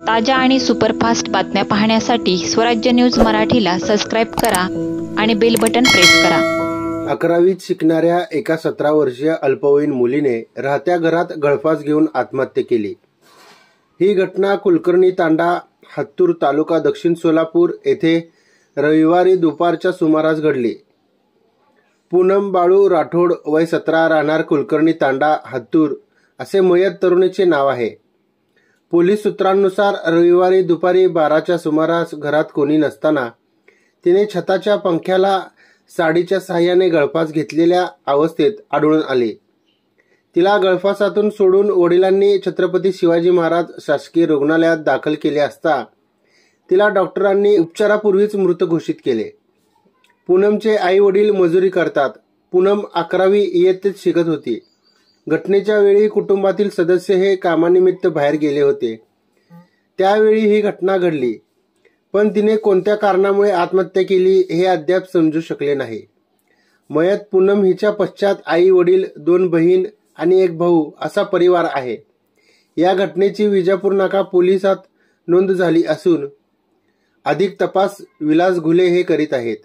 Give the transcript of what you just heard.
ताज्या आणि सुपरफास्ट बातम्या पाहण्यासाठी स्वराज्य न्यूज मराठीला सबस्क्राईब करा आणि बेल बटन प्रेस करा। 11वीत शिकणाऱ्या एका 17 वर्षीय अल्पवयीन मुलीने राहत्या घरात गळफास घेऊन आत्महत्या केली। ही घटना कुलकर्णी तांडा, हत्तूर तालुका, दक्षिण सोलापूर येथे रविवारी दुपारच्या सुमारास घडली। पूनम बाळू राठोड, वय 17, राहणार कुलकर्णी तांडा, हत्तूर असे मयत तरुणीचे नाव आहे। पोलीस सूत्रांनुसार रविवारी दुपारी 12च्या सुमारास घरात कोणी नसताना तिने छताच्या पंख्याला साडीच्या साहाय्याने गळफास घेतलेल्या अवस्थेत आढळून आले। तिला गळफासातून सोडून वडिलांनी छत्रपती शिवाजी महाराज शासकीय रुग्णालयात दाखल केले असता तिला डॉक्टरांनी उपचारापूर्वीच मृत घोषित केले। पूनमचे आई वडील मजुरी करतात। पूनम 11वी इयत्तेत शिकत होती। घटनेच्या वेळी कुटुंबातील सदस्य हे कामानिमित्त बाहेर गेले होते। त्यावेळी ही घटना घडली, पण तिने कोणत्या कारणामुळे आत्महत्या केली हे अद्याप समजू शकले नाही। मयत पूनम हिच्या पश्चात आई वडील, 2 बहीण आणि 1 भाऊ असा परिवार आहे। या घटनेची विजापूर नाका पोलिसात नोंद झाली असून अधिक तपास विलास घुले हे करीत आहेत।